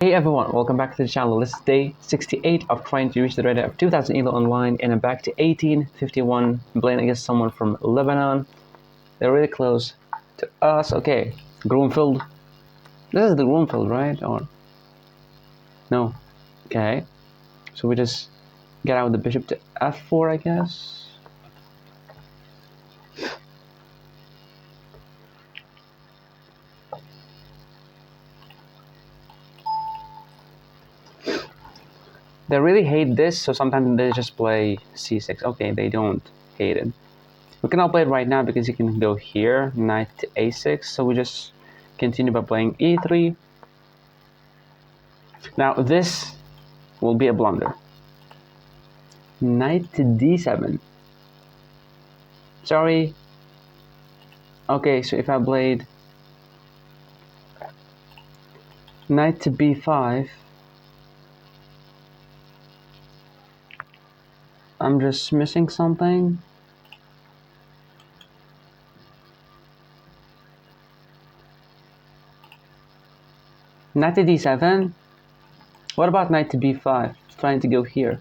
Hey everyone, welcome back to the channel. This is day 68 of trying to reach the rate of 2000 elo online, and I'm back to 1851. I'm playing against someone from Lebanon. They're really close to us. Okay, Groenfield. This is the Groenfield, right? Or no? Okay, so we just get out the bishop to f4, I guess. They really hate this, so sometimes they just play c6. Okay, they don't hate it. We cannot play it right now because he can go here, knight to a6, so we just continue by playing e3. Now this will be a blunder. Knight to d7. Sorry. Okay, so if I played knight to b5, I'm just missing something. Knight to d7. What about knight to b5? Trying to go here.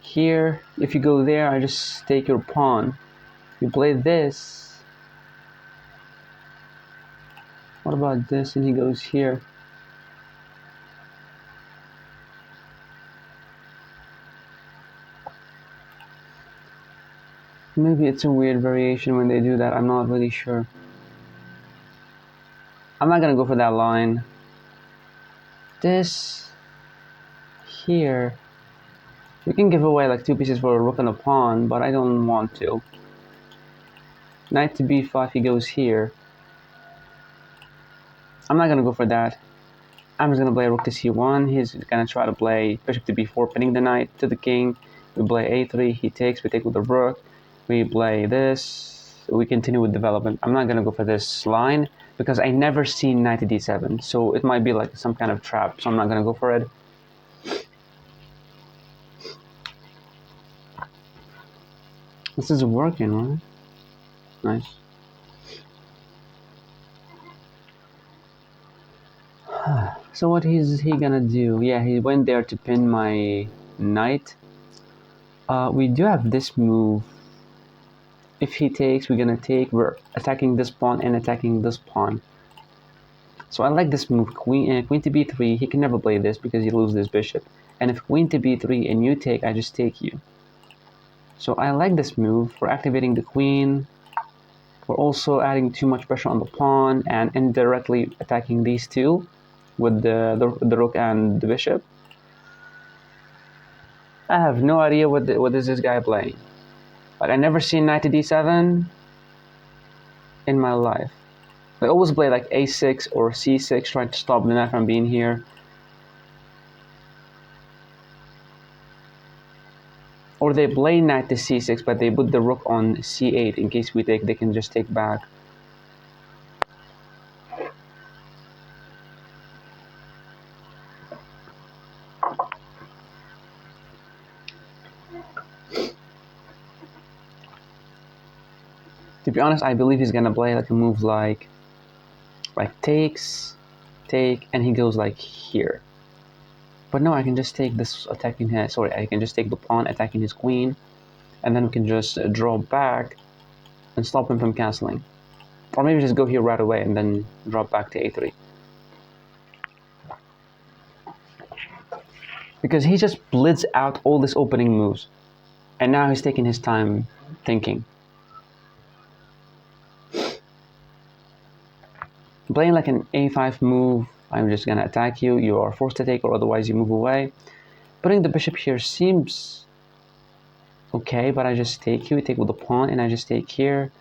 Here, if you go there, I just take your pawn. You play this. What about this? And he goes here. Maybe it's a weird variation when they do that. I'm not really sure. I'm not gonna go for that line. This here. We can give away like 2 pieces for a rook and a pawn, but I don't want to. Knight to b5, he goes here. I'm not gonna go for that. I'm just gonna play rook to c1. He's gonna try to play bishop to b4, pinning the knight to the king. We play a3, he takes, we take with the rook. We play this, we continue with development. I'm not gonna go for this line because I never seen knight to d7, so it might be like some kind of trap, so I'm not gonna go for it. This is working, right? Nice. So what is he gonna do? Yeah, he went there to pin my knight. We do have this move. If he takes, we're gonna take. We're attacking this pawn and attacking this pawn. So I like this move. Queen to b3. He can never play this because he loses this bishop. And if queen to b3 and you take, I just take you. So I like this move. We're activating the queen. We're also adding too much pressure on the pawn and indirectly attacking these two with the rook and the bishop. I have no idea what is this guy playing. Like, I never seen knight to d7 in my life. They always play like a6 or c6, trying to stop the knight from being here. Or they play knight to c6, but they put the rook on c8 in case we take, they can just take back. To be honest, I believe he's gonna play like a move like takes, take, and he goes like here. But no, I can just take this attacking his, sorry, I can just take the pawn attacking his queen, and then we can just draw back and stop him from castling. Or maybe just go here right away and then drop back to a3. Because he just blitzed out all these opening moves. And now he's taking his time thinking. Playing like an a5 move, I'm just gonna attack you, you are forced to take or otherwise you move away. Putting the bishop here seems okay, but I just take you, take with the pawn, and I just take here.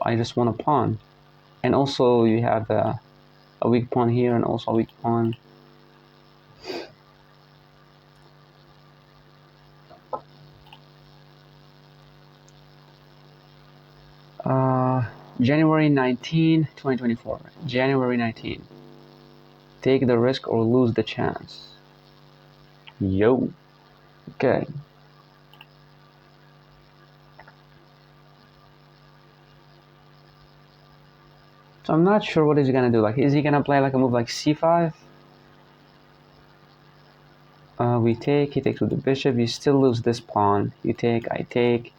I just want a pawn. And also you have a weak pawn here and also a weak pawn. January 19, 2024. January 19. Take the risk or lose the chance. Yo. Okay. So I'm not sure what he's gonna do. Like, is he gonna play like a move like c5? We take, he takes with the bishop, you still lose this pawn. You take, I take.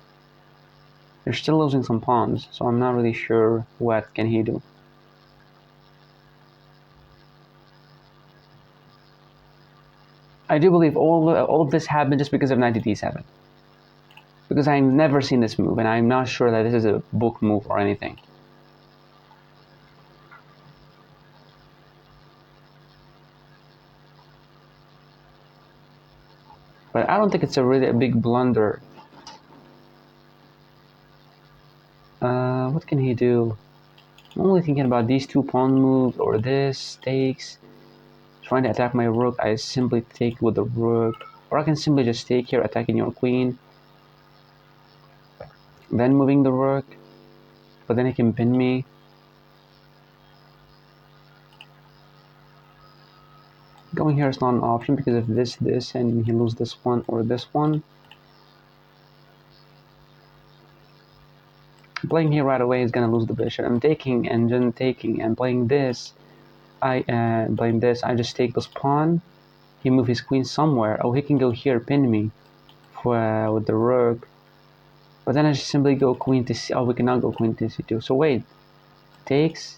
You're still losing some pawns, so I'm not really sure what can he do. I do believe all of this happened just because of knight to d7. Because I've never seen this move, and I'm not sure that this is a book move or anything. But I don't think it's really a big blunder. What can he do? I'm only thinking about these two pawn moves, or this takes. Trying to attack my rook, I simply take with the rook. Or I can simply just take here, attacking your queen. Then moving the rook. But then he can pin me. Going here is not an option because of this, and he loses this one or this one. Playing here right away is gonna lose the bishop. I'm taking and then taking and playing this. I just take this pawn. He move his queen somewhere. Oh, he can go here, pin me with the rook. But then I just simply go queen to c. Oh, we cannot go queen to c2. So wait, takes,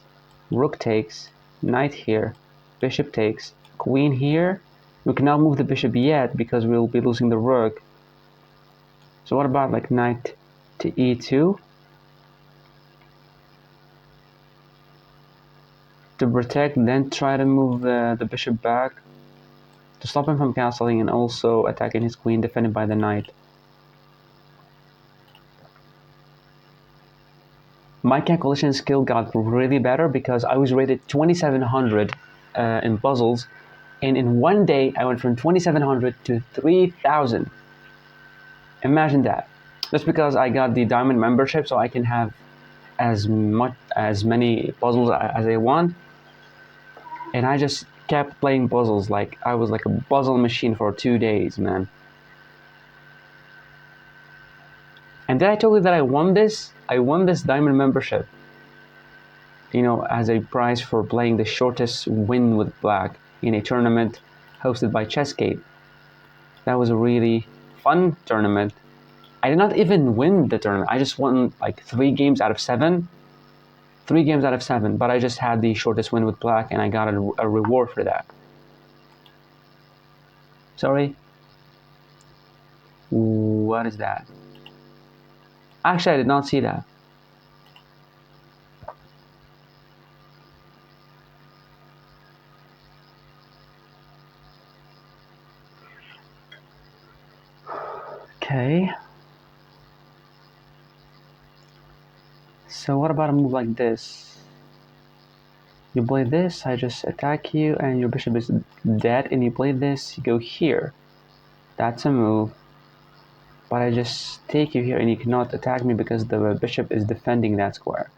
rook takes, knight here, bishop takes, queen here. We cannot move the bishop yet because we'll be losing the rook. So what about like knight to e2? To protect, then try to move the bishop back to stop him from castling and also attacking his queen defended by the knight. My calculation skill got really better because I was rated 2700 in puzzles, and in one day I went from 2700 to 3000. Imagine that. Just because I got the diamond membership, so I can have as many puzzles as I want. And I just kept playing puzzles like I was like a puzzle machine for 2 days, man. And then I told you that I won this diamond membership, you know, as a prize for playing the shortest win with black in a tournament hosted by Chessgate. That was a really fun tournament. I did not even win the tournament. I just won like 3 games out of 7. 3 games out of 7, but I just had the shortest win with black and I got a reward for that. Sorry? What is that? Actually, I did not see that. Okay. So what about a move like this? You play this, I just attack you, and your bishop is dead, and you play this, you go here. That's a move. But I just take you here, and you cannot attack me because the bishop is defending that square.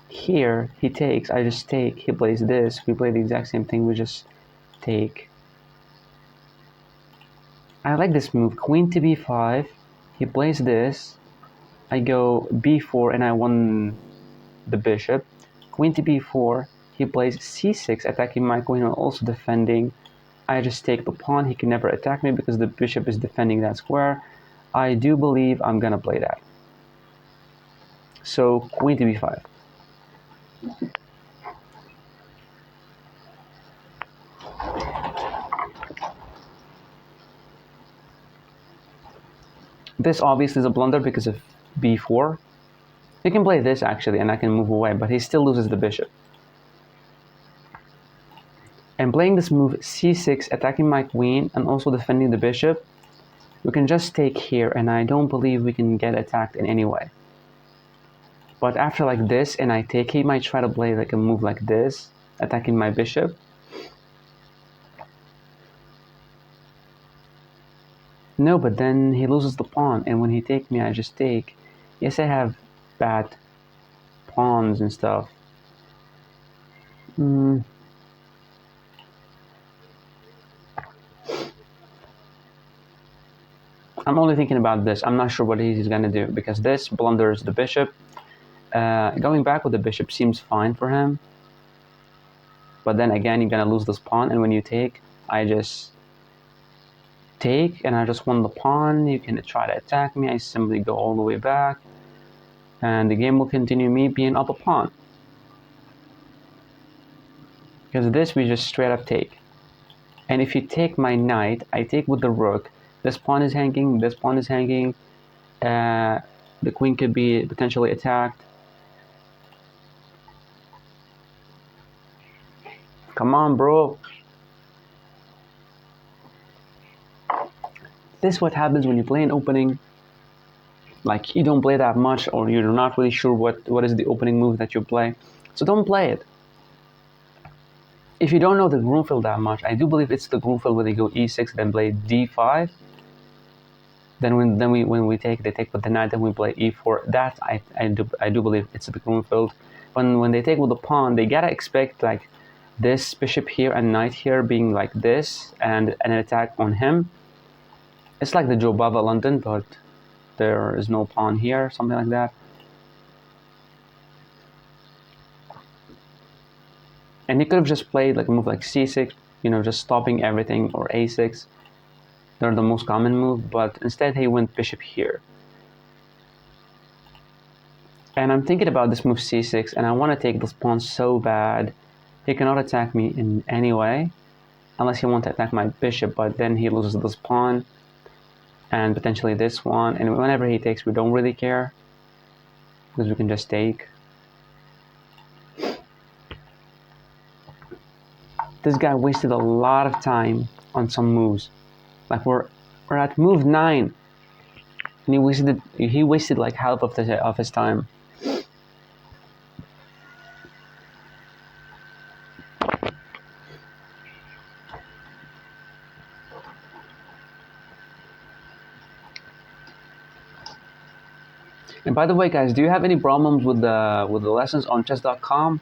Here, he takes, I just take, he plays this, we play the exact same thing, we just take. I like this move, queen to b5, he plays this, I go b4 and I won the bishop. Queen to b4, he plays c6, attacking my queen and also defending. I just take the pawn, he can never attack me because the bishop is defending that square. I do believe I'm gonna play that. So queen to b5. This obviously is a blunder because of b4. He can play this actually and I can move away, but he still loses the bishop. And playing this move c6, attacking my queen and also defending the bishop, we can just take here and I don't believe we can get attacked in any way. But after like this and I take, he might try to play like a move like this, attacking my bishop. No, but then he loses the pawn, and when he takes me, I just take. Yes, I have bad pawns and stuff. I'm only thinking about this. I'm not sure what he's gonna do, because this blunders the bishop. Going back with the bishop seems fine for him. but then again you're gonna lose this pawn, and when you take, I just take and I just won the pawn. You can try to attack me, I simply go all the way back, and the game will continue me being up a pawn. Because this we just straight up take. And if you take my knight, I take with the rook. This pawn is hanging, this pawn is hanging. The queen could be potentially attacked. Come on, bro. This is what happens when you play an opening. Like, you don't play that much, or you're not really sure what is the opening move that you play. So don't play it. If you don't know the Grunfeld that much, I do believe it's the Grunfeld where they go e6, then play d5. Then when we take, they take with the knight, then we play e4. That I do believe it's the Grunfeld. When they take with the pawn, they gotta expect like this bishop here and knight here being like this, and an attack on him. It's like the Jobava London, but there is no pawn here, something like that. And he could have just played like a move like c6, you know, just stopping everything, or a6. They're the most common move, but instead he went bishop here. And I'm thinking about this move c6, and I want to take this pawn so bad. He cannot attack me in any way, unless he wants to attack my bishop, but then he loses this pawn, and potentially this one, and whenever he takes, we don't really care, because we can just take. This guy wasted a lot of time on some moves. Like we're at move 9, and he wasted like half of his time. And by the way, guys, do you have any problems with the lessons on chess.com?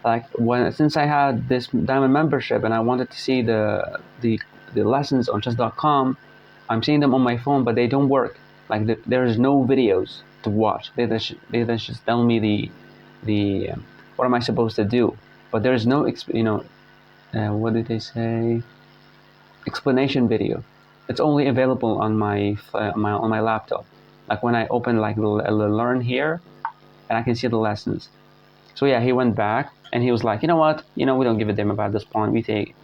Like since I had this diamond membership and I wanted to see the lessons on chess.com, I'm seeing them on my phone, but they don't work. Like there's no videos to watch. They just tell me the what am I supposed to do, but there's no what did they say? Explanation video. It's only available on my laptop. Like when I open like the learn here, and I can see the lessons. So yeah, he went back and he was like, you know what? We don't give a damn about this pawn. We take.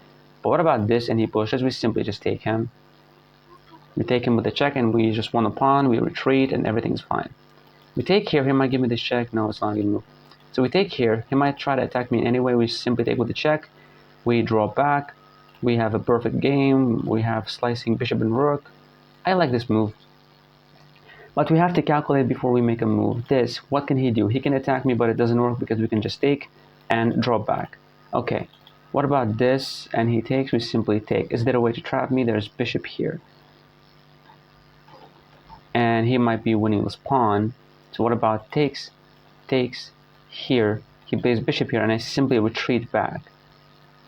But what about this? And he pushes. We simply just take him. We take him with the check, and we just won a pawn. We retreat, and everything's fine. We take here. He might give me this check. No, it's not a good move. So we take here. He might try to attack me anyway. We simply take with the check. We draw back. We have a perfect game. We have slicing bishop and rook. I like this move. But we have to calculate before we make a move. This, what can he do? He can attack me, but it doesn't work because we can just take and draw back. Okay, what about this? And he takes, we simply take. Is there a way to trap me? There's bishop here. And he might be winning this pawn. So what about takes here? He plays bishop here, and I simply retreat back.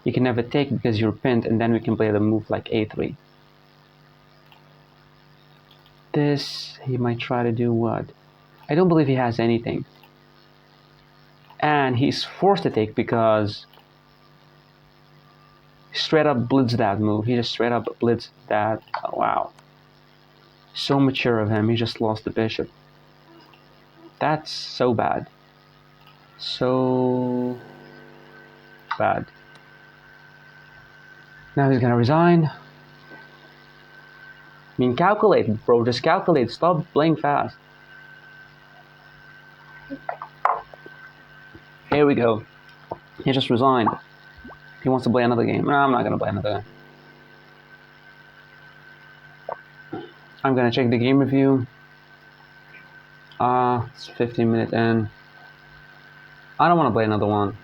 You can never take because you're pinned, and then we can play the move like a3. This, he might try to do what? I don't believe he has anything. And he's forced to take because he straight up blitz that move. He just straight up blitz that. Oh, wow. So mature of him. He just lost the bishop. That's so bad. So bad. Now he's gonna resign. I mean, calculate, bro. Just calculate. Stop playing fast. Here we go. He just resigned. He wants to play another game. No, I'm not gonna play another game. I'm gonna check the game review. It's 15 minutes in. I don't want to play another one.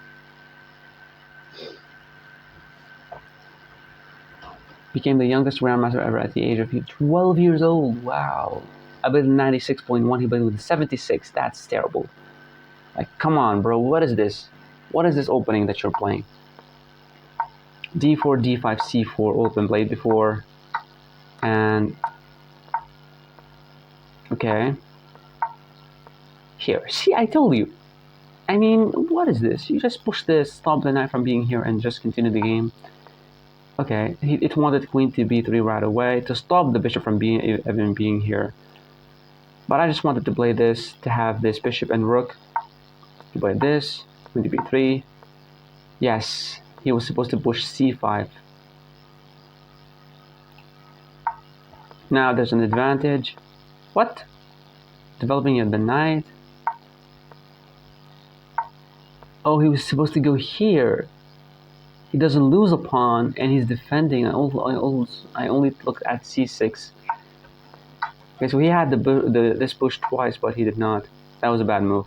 Became the youngest grandmaster ever at the age of 12 years old. Wow. I played with 96.1. He played with 76. That's terrible. Like, come on, bro. What is this? What is this opening that you're playing? D4, D5, C4 open played before. And okay. Here. See, I told you. I mean, what is this? You just push this, stop the knight from being here, and just continue the game. Okay, it wanted queen to b3 right away to stop the bishop from even being here. But I just wanted to play this to have this bishop and rook. To play this, queen to b3. Yes, he was supposed to push c5. Now there's an advantage. What? Developing the knight. Oh, he was supposed to go here. He doesn't lose a pawn, and he's defending. I only looked at c6. Okay, so he had this push twice, but he did not. That was a bad move.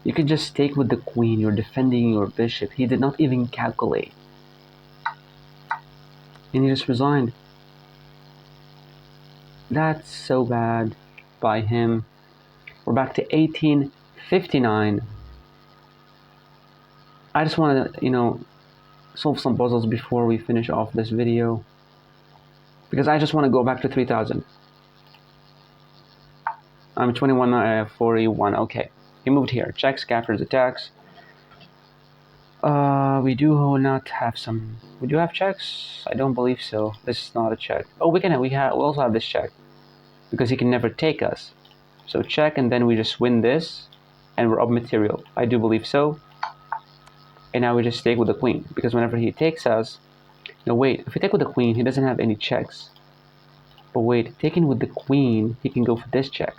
You could just take with the queen. You're defending your bishop. He did not even calculate, and he just resigned. That's so bad by him. We're back to 1859. I just want to, solve some puzzles before we finish off this video, because I just want to go back to 3000. I'm 2141. Okay, he moved here. Checks, captures, attacks. We do not have some. We do have checks. I don't believe so. This is not a check. Oh, we also have this check, because he can never take us. So check, and then we just win this, and we're up material. I do believe so. And now we just take with the queen, because whenever he takes us, no, wait, if we take with the queen, he doesn't have any checks. But wait, taking with the queen, he can go for this check.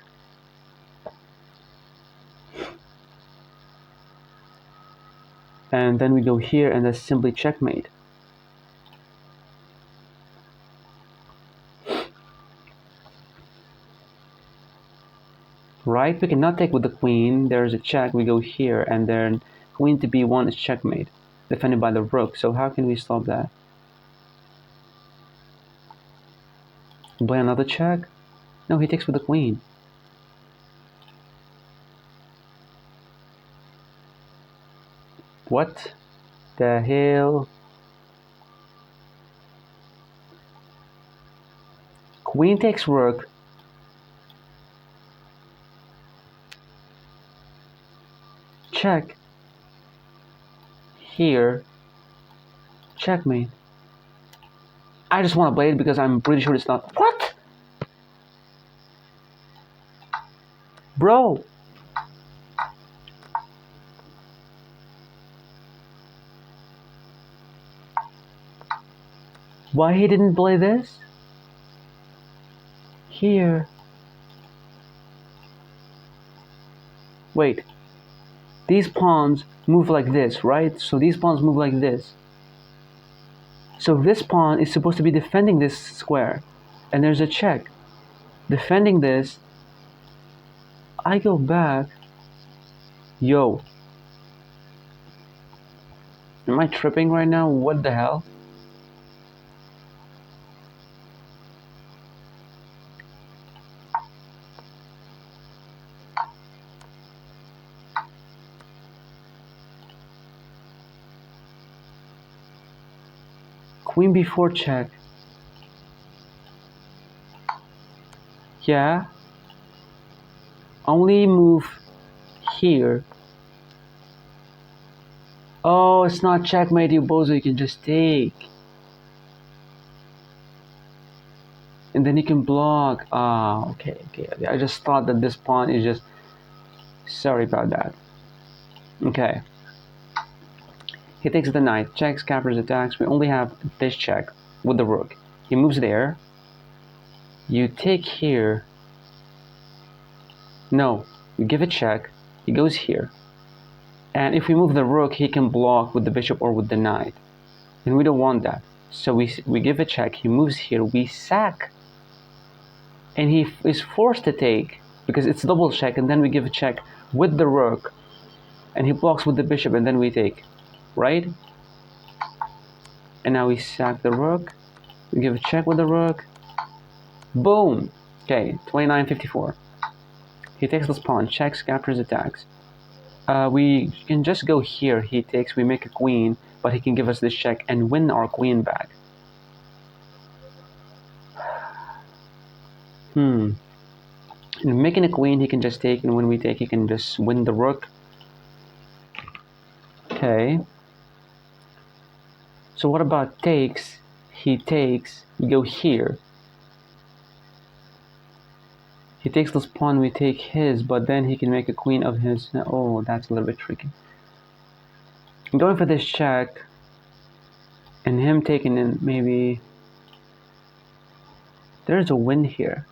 And then we go here, and that's simply checkmate. Right, we cannot take with the queen. There's a check, we go here, and then queen to b1 is checkmate, defended by the rook. So how can we stop that? Play another check? No, he takes with the queen. What the hell? Queen takes rook. Check. Here. Checkmate. I just want to play it because I'm pretty sure it's not. What? Bro. Why he didn't play this? Here. Wait. These pawns move like this, right? So these pawns move like this. So this pawn is supposed to be defending this square. And there's a check. Defending this. I go back. Yo. Am I tripping right now? What the hell? Queen b4 check. Yeah. Only move here. Oh, it's not checkmate, you bozo. You can just take. And then you can block. Ah, okay. I just thought that this pawn is just... Sorry about that. Okay. He takes the knight, checks, captures, attacks. We only have this check with the rook. He moves there. You take here. No, you give a check. He goes here. And if we move the rook, he can block with the bishop or with the knight. And we don't want that. So we give a check. He moves here. We sack. And he is forced to take because it's double check. And then we give a check with the rook. And he blocks with the bishop. And then we take. Right? And now we sack the rook. We give a check with the rook. Boom. Okay, 2954. He takes this pawn, checks, captures, attacks. We can just go here. He takes, we make a queen, but he can give us this check and win our queen back. And making a queen, he can just take, and when we take, he can just win the rook. Okay. So what about takes? He takes, we go here. He takes this pawn, we take his, but then he can make a queen of his. Oh, that's a little bit tricky. I'm going for this check, and him taking in maybe. There's a win here.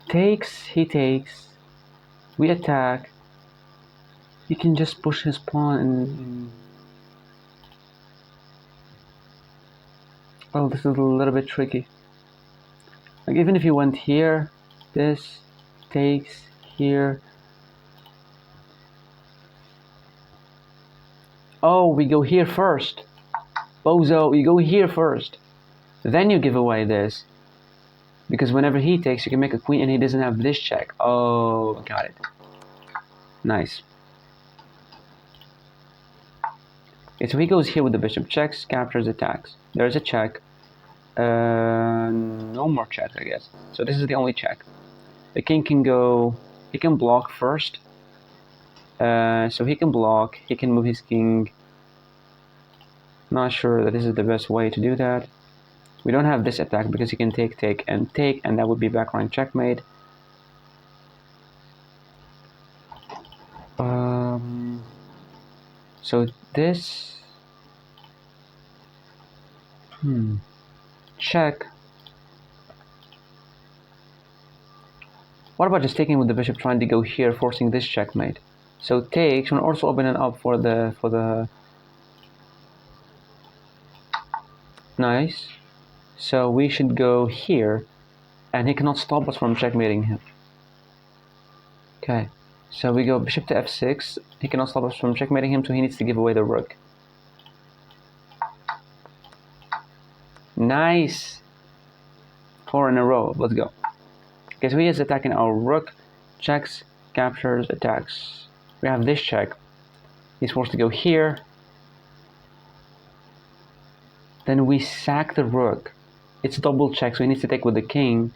Takes, he takes. We attack. He can just push his pawn and oh, this is a little bit tricky. Like even if you went here, this takes here. Oh, we go here first. Bozo, you go here first. Then you give away this. Because whenever he takes, you can make a queen and he doesn't have this check. Oh, got it. Nice. Okay, so he goes here with the bishop. Checks, captures, attacks. There's a check. No more check, I guess. So this is the only check. The king can go. He can block first. So he can block. He can move his king. Not sure that this is the best way to do that. We don't have this attack because he can take, and that would be backline checkmate. So this. Check. What about just taking with the bishop, trying to go here, forcing this checkmate? So takes, and also opening up for the. Nice. So we should go here, and he cannot stop us from checkmating him. Okay. So we go bishop to f6. He cannot stop us from checkmating him, so he needs to give away the rook. Nice. 4 in a row. Let's go. Okay, so he is attacking our rook. Checks, captures, attacks. We have this check. He's forced to go here. Then we sack the rook. It's double check, so he needs to take with the king.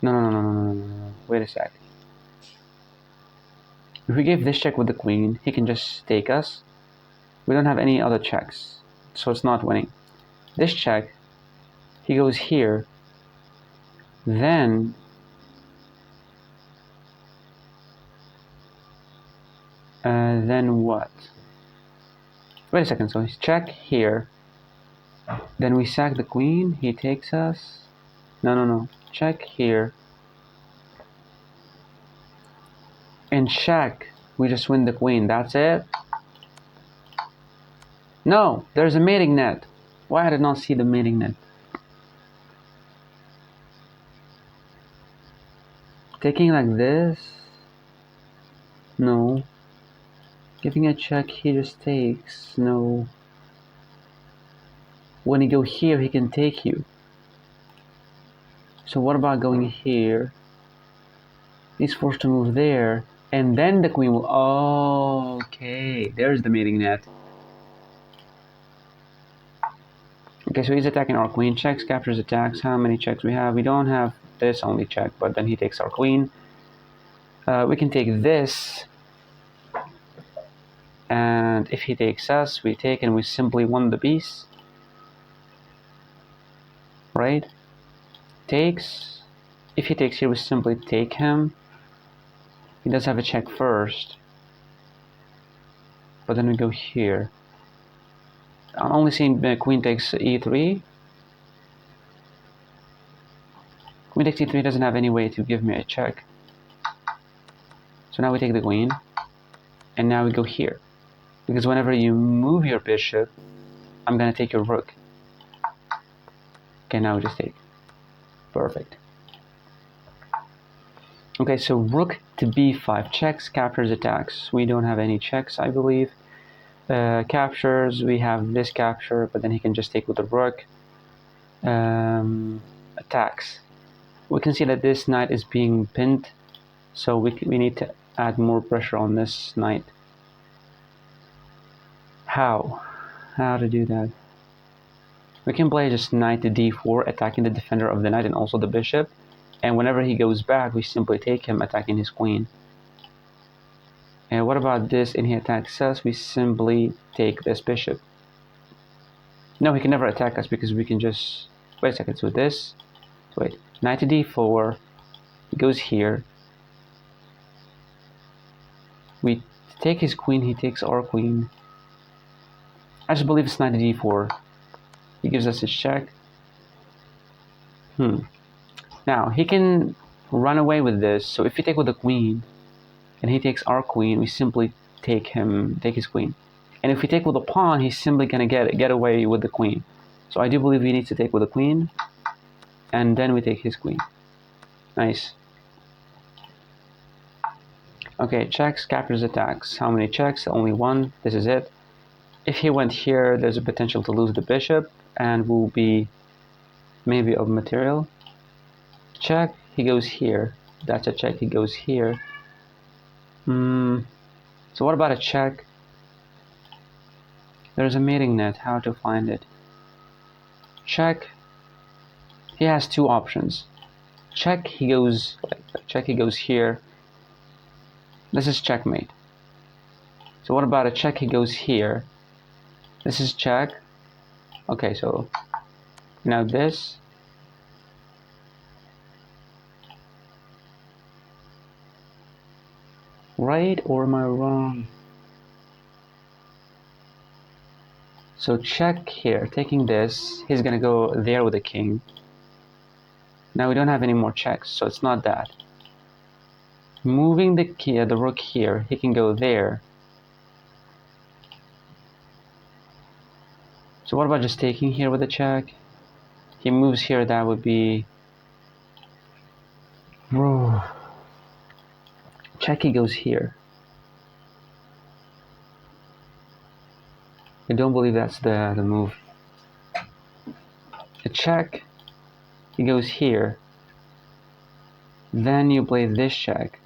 No. Wait a sec. If we give this check with the queen, he can just take us. We don't have any other checks, so it's not winning. This check, he goes here. Then what? Wait a second, so he's check here. Then we sack the queen, he takes us. No. Check here. And check. We just win the queen, that's it? No, there's a mating net. Why I did not see the mating net? Taking like this? No. Giving a check, he just takes. No. When you go here, he can take you. So what about going here? He's forced to move there, and then the queen will. Oh, okay. There's the mating net. Okay, so he's attacking our queen. Checks, captures, attacks. How many checks we have? We don't have this only check, but then he takes our queen. We can take this. And if he takes us, we take, and we simply won the piece. Right? Takes. If he takes here, we simply take him. He does have a check first. But then we go here. I'm only seeing queen takes e3. Queen takes e3 doesn't have any way to give me a check. So now we take the queen. And now we go here. Because whenever you move your bishop, I'm going to take your rook. Okay, now we just take. Perfect. Okay, so rook to b5. Checks, captures, attacks. We don't have any checks, I believe. Captures, we have this capture, but then he can just take with the rook. Attacks. We can see that this knight is being pinned, so we need to add more pressure on this knight. How to do that? We can play just knight to d4, attacking the defender of the knight and also the bishop. And whenever he goes back, we simply take him, attacking his queen. And what about this? And he attacks us, we simply take this bishop. No, he can never attack us because we can just... Wait a second, so this... Wait, knight to d4, he goes here. We take his queen, he takes our queen. I just believe it's knight to d4. He gives us his check. Now, he can run away with this, so if we take with the queen, and he takes our queen, we simply take his queen. And if we take with a pawn, he's simply gonna get away with the queen. So I do believe we need to take with the queen, and then we take his queen. Nice. Okay, checks, captures, attacks. How many checks? Only one. This is it. If he went here, there's a potential to lose the bishop, and will be maybe of material. Check, he goes here. That's a check, he goes here. So what about a check? There's a mating net, how to find it? Check, he has two options. Check, he goes here. This is checkmate. So what about a check, he goes here? This is check. Okay, so now this. Right, or am I wrong? So check here, taking this, he's gonna go there with the king. Now we don't have any more checks, so it's not that. Moving the rook here, he can go there. So what about just taking here with a check? He moves here, that would be... Bro. Check, he goes here. I don't believe that's the move. A check, he goes here. Then you play this check.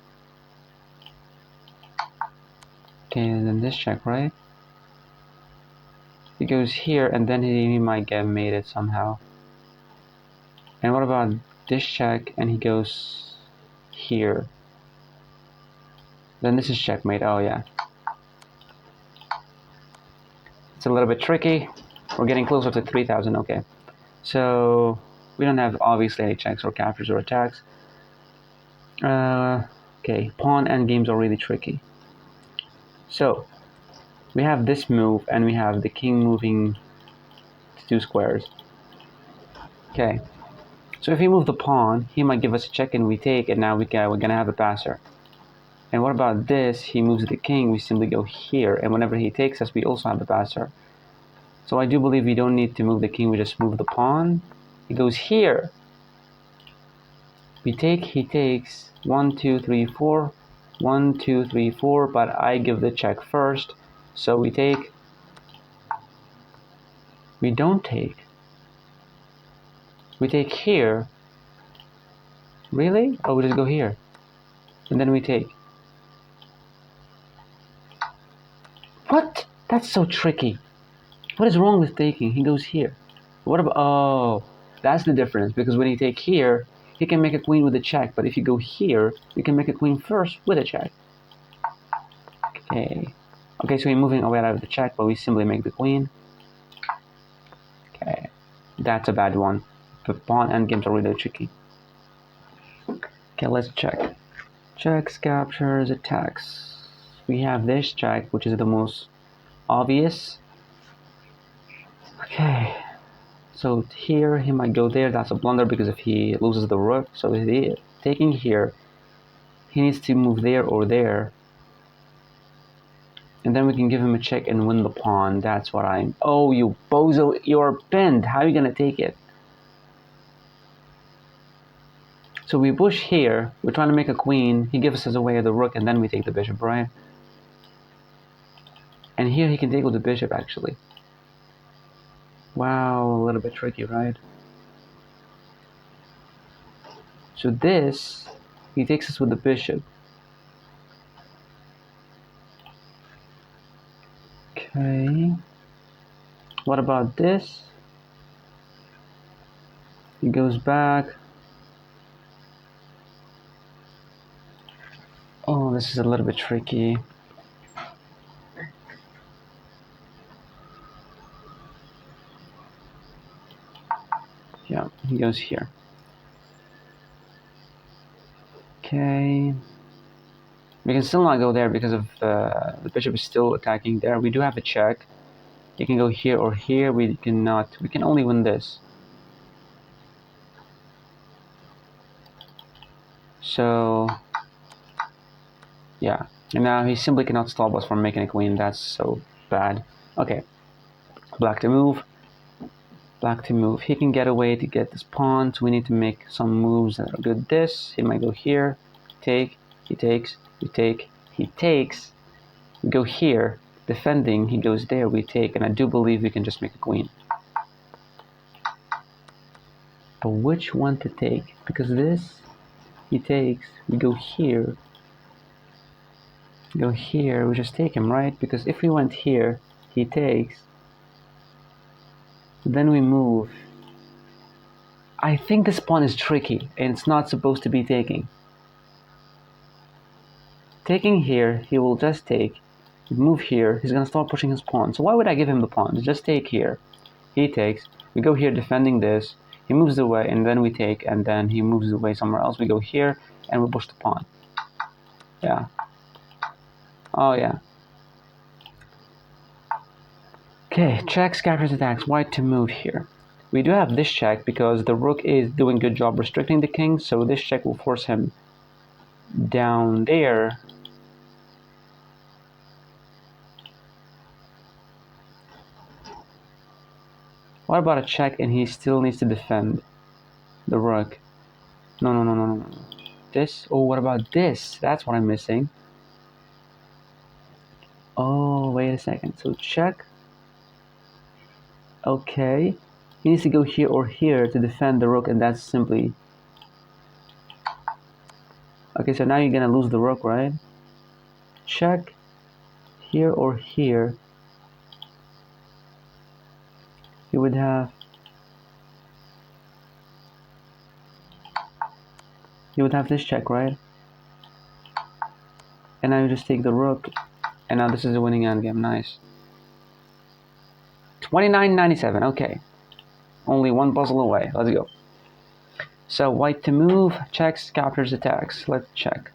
Okay, and then this check, right? He goes here, and then he might get mated somehow. And what about this check, and he goes here? Then this is checkmate. Oh yeah. It's a little bit tricky. We're getting closer to 3,000. Okay. So we don't have obviously any checks or captures or attacks. Okay, pawn endgames are really tricky. So we have this move, and we have the king moving to 2 squares. Okay. So if we move the pawn, he might give us a check and we take, and now we're gonna have a passer. And what about this? He moves the king, we simply go here, and whenever he takes us, we also have the passer. So I do believe we don't need to move the king, we just move the pawn. He goes here. We take, he takes. 1, 2, 3, 4. 1, 2, 3, 4, but I give the check first. So we take. We don't take. We take here. Really? Oh, we just go here. And then we take. What? That's so tricky. What is wrong with taking? He goes here. What about... Oh, that's the difference. Because when you take here, he can make a queen with a check. But if you go here, you can make a queen first with a check. Okay. Okay, so we're moving away out of the check, but we simply make the queen. Okay. That's a bad one. The pawn endgames are really tricky. Okay, let's check. Checks, captures, attacks. We have this check, which is the most obvious. Okay. So here, he might go there. That's a blunder because if he loses the rook, so if he taking here, he needs to move there or there. And then we can give him a check and win the pawn. That's what I'm... Oh, you bozo, you're pinned. How are you going to take it? So we push here. We're trying to make a queen. He gives us away the rook, and then we take the bishop, right? And here he can take with the bishop, actually. Wow, a little bit tricky, right? So this, he takes us with the bishop. Okay. What about this? He goes back. this is a little bit tricky. Yeah, he goes here. Okay. We can still not go there because of the bishop is still attacking there. We do have a check. You can go here or here. We cannot. We can only win this. So yeah. And now he simply cannot stop us from making a queen. That's so bad. Okay. Black to move. Black to move. He can get away to get this pawn. So we need to make some moves that are good. This. He might go here. Take. He takes. We take. He takes. We go here. Defending. He goes there. We take. And I do believe we can just make a queen. But which one to take? Because this, he takes. We go here. Go here. We just take him, right? Because if we went here, he takes. Then we move. I think this pawn is tricky, and it's not supposed to be taking. Taking here, he will just take. Move here, he's gonna start pushing his pawn. So why would I give him the pawn? Just take here. He takes. We go here defending this. He moves away, and then we take, and then he moves away somewhere else. We go here, and we push the pawn. Yeah. Oh, yeah. Okay, checks, captures, attacks. White to move here. We do have this check because the rook is doing a good job restricting the king, so this check will force him down there. What about a check and he still needs to defend the rook? No, no, no, no, no, no. This? Oh, what about this? That's what I'm missing. Oh, wait a second. So check. Okay. He needs to go here or here to defend the rook, and that's simply... Okay, so now you're gonna lose the rook, right? Check. Here or here. You would have... You would have this check, right? And now you just take the rook. And now this is a winning endgame. Nice. 29.97. Okay. Only one puzzle away. Let's go. So white to move. Checks, captures, attacks. Let's check.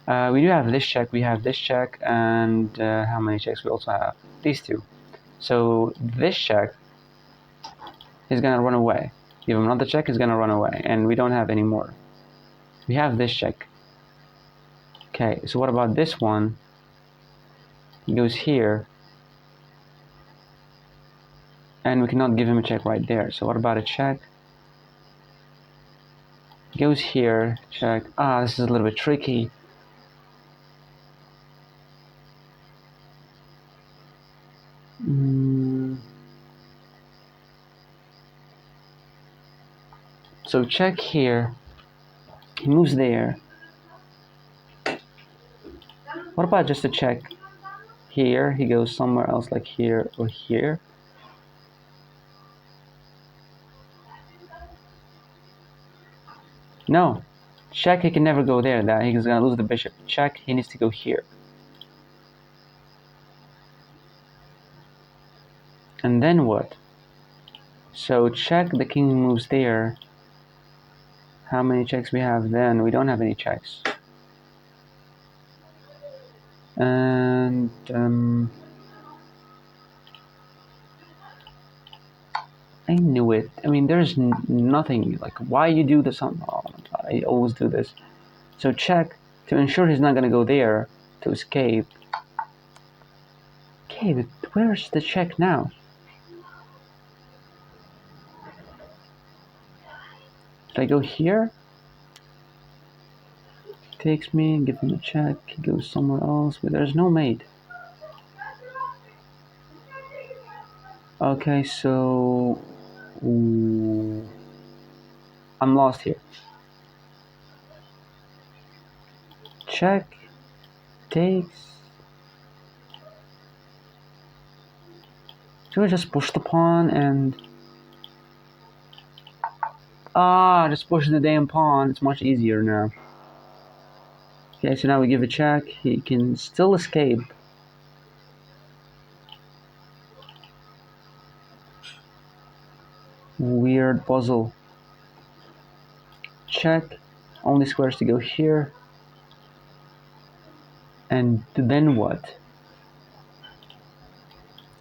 We do have this check. We have this check. And how many checks? We also have these two. So this check is going to run away. Give him another check. Is going to run away. And we don't have any more. We have this check. Okay. So what about this one? He goes here. And we cannot give him a check right there. So what about a check? Goes here, check. Ah, this is a little bit tricky. So check here. He moves there. What about just a check here? He goes somewhere else like here or here. No, check, he can never go there. That he's gonna lose the bishop. Check, he needs to go here. And then what? So check, the king moves there. How many checks we have then? We don't have any checks. And I knew it. I mean, there's nothing. Like, why you do this? Oh, I always do this. So check to ensure he's not gonna go there to escape. Okay, but where's the check now? Should I go here? Takes me, give him a check. He goes somewhere else, but there's no mate. Okay, so I'm lost here. Check, takes. Should I just push the pawn and... just push the damn pawn. It's much easier now. Okay, so now we give a check. He can still escape. Weird puzzle. Check. Only squares to go here. And then what?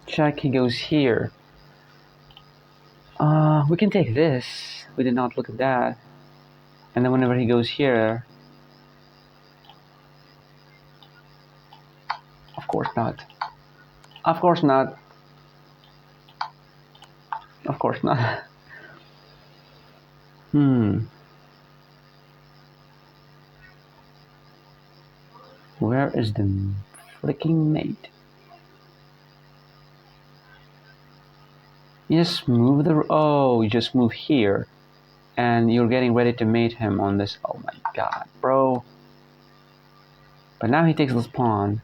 Check, he goes here. We can take this. We did not look at that. And then whenever he goes here... Of course not. Of course not. Of course not. Where is the freaking mate? You just move the... Oh, you just move here. And you're getting ready to mate him on this. Oh my god, bro. But now he takes this pawn.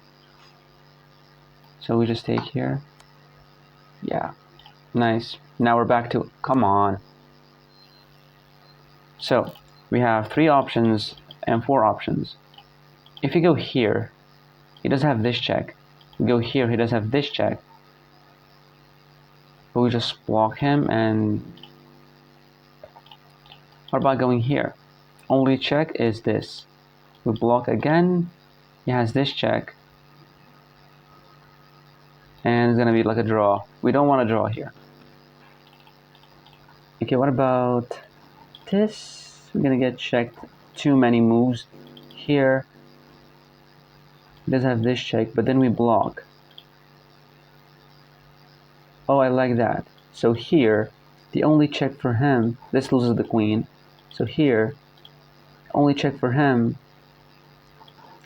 So we just take here. Yeah. Nice. Now we're back to... Come on. So, we have 3 options and 4 options. If you go here, he does have this check. We go here, he does have this check. But we just block him and... What about going here? Only check is this. We block again. He has this check. And it's gonna be like a draw. We don't want to draw here. Okay, what about this? We're gonna get checked too many moves here. He does have this check, but then we block. Oh, I like that. So here, the only check for him, this loses the queen. So here, only check for him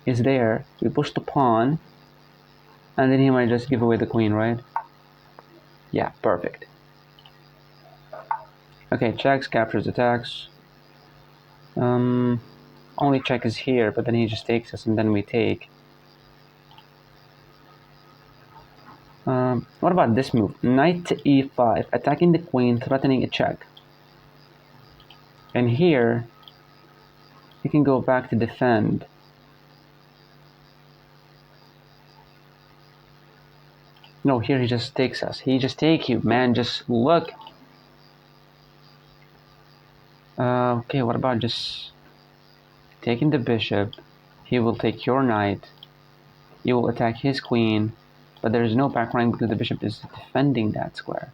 is there. We push the pawn, and then he might just give away the queen, right? Yeah, perfect. Okay, checks, captures, attacks. Only check is here, but then he just takes us, and then we take. What about this move? Knight to e5, attacking the queen, threatening a check. And here, you can go back to defend. No, here he just takes us. He just take you, man. Just look. Okay, what about just taking the bishop? He will take your knight. You will attack his queen, but there is no back rank because the bishop is defending that square.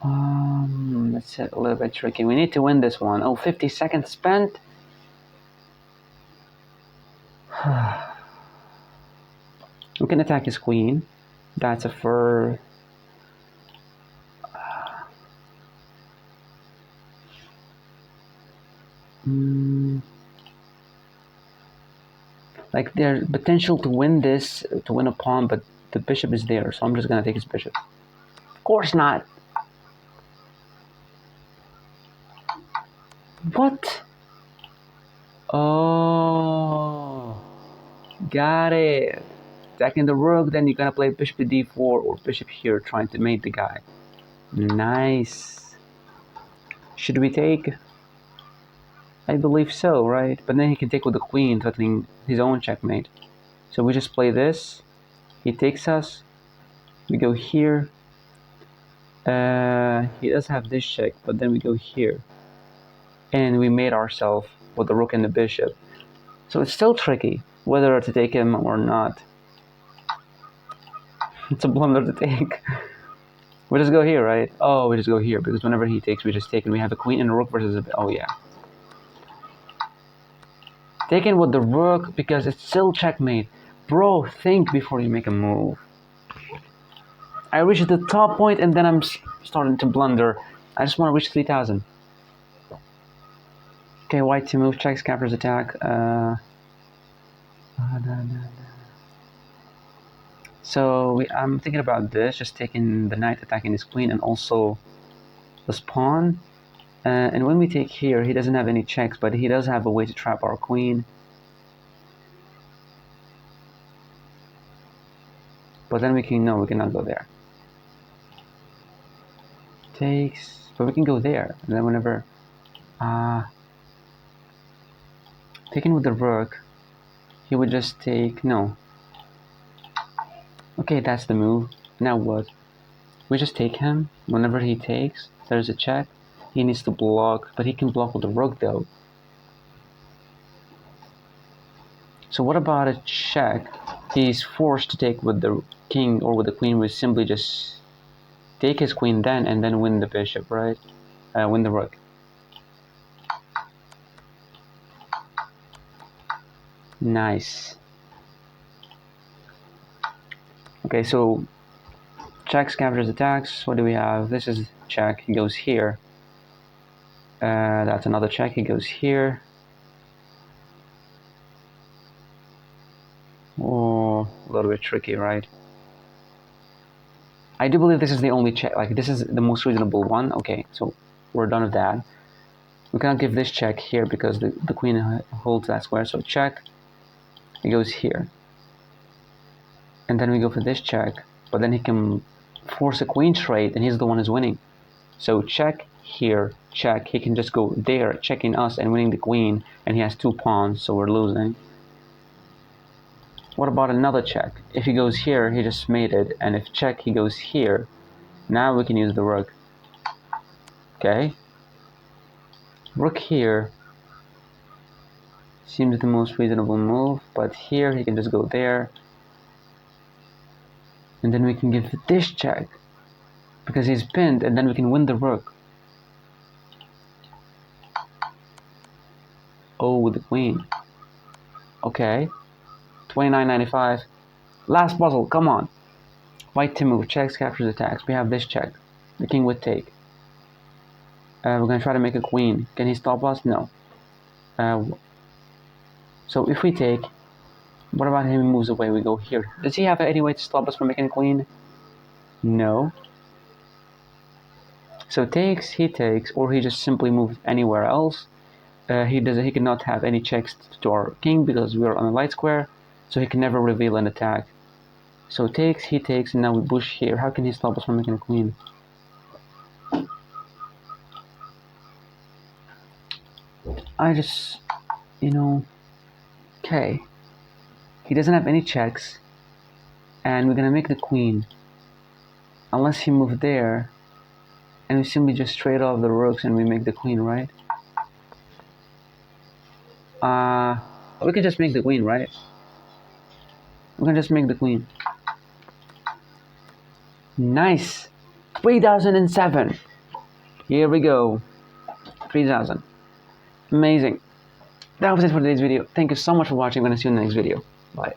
That's a little bit tricky. We need to win this one. Oh, 50 seconds spent. We can attack his queen. That's a fur. Like there's potential to win this, to win a pawn, but the bishop is there, so I'm just gonna take his bishop. Of course not. What? Oh, got it. Attacking the rook, then you're gonna play bishop to d4 or bishop here, trying to mate the guy. Nice. Should we take? I believe so, right? But then he can take with the queen, threatening his own checkmate. So we just play this. He takes us. We go here. He does have this check, but then we go here. And we mate ourselves with the rook and the bishop. So it's still tricky whether to take him or not. It's a blunder to take. We just go here, right? Oh, we just go here because whenever he takes, we just take, and we have a queen and a rook versus a... Oh yeah. Taken with the rook because it's still checkmate. Bro, think before you make a move. I reached the top point and then I'm starting to blunder. I just want to reach 3,000. Okay, white to move, checks, captures, attack. So I'm thinking about this, just taking the knight, attacking his queen, and also this pawn. And when we take here, he doesn't have any checks, but he does have a way to trap our queen. But then we cannot go there. Takes, but we can go there. And then whenever, taking with the rook, he would just take, no. Okay, that's the move. Now what? We just take him. Whenever he takes, there's a check. He needs to block, but he can block with the rook though. So what about a check? He's forced to take with the king or with the queen. We simply just take his queen then and then win the bishop, right? Win the rook. Nice. Okay, so checks captures attacks. What do we have? This is check. He goes here. That's another check. He goes here. Oh, a little bit tricky, right? I do believe this is the only check. Like, this is the most reasonable one. Okay, so we're done with that. We cannot give this check here because the queen holds that square. So check. He goes here. And then we go for this check. But then he can force a queen trade, and he's the one who's winning. So check here, check. He can just go there, checking us and winning the queen, and he has 2 pawns, so we're losing. What about another check? If he goes here, he just made it, and if check, he goes here. Now we can use the rook. Okay. Rook here seems the most reasonable move, but here he can just go there. And then we can give this check, because he's pinned, and then we can win the rook. Oh, with the queen. Okay. 29.95. Last puzzle, come on. White to move, checks, captures, attacks. We have this check. The king would take. We're going to try to make a queen. Can he stop us? No. So if we take, what about him moves away? We go here. Does he have any way to stop us from making a queen? No. So takes, he takes, or he just simply moves anywhere else. He cannot have any checks to our king because we are on a light square, so he can never reveal an attack. So takes, he takes, and now we push here. How can he stop us from making a queen? I just, okay. He doesn't have any checks, and we're gonna make the queen. Unless he moved there, and we simply just trade off the rooks and we make the queen, right? We can just make the queen, right? We can just make the queen. Nice! 3007! Here we go. 3000. Amazing. That was it for today's video. Thank you so much for watching. I'm gonna see you in the next video. Bye.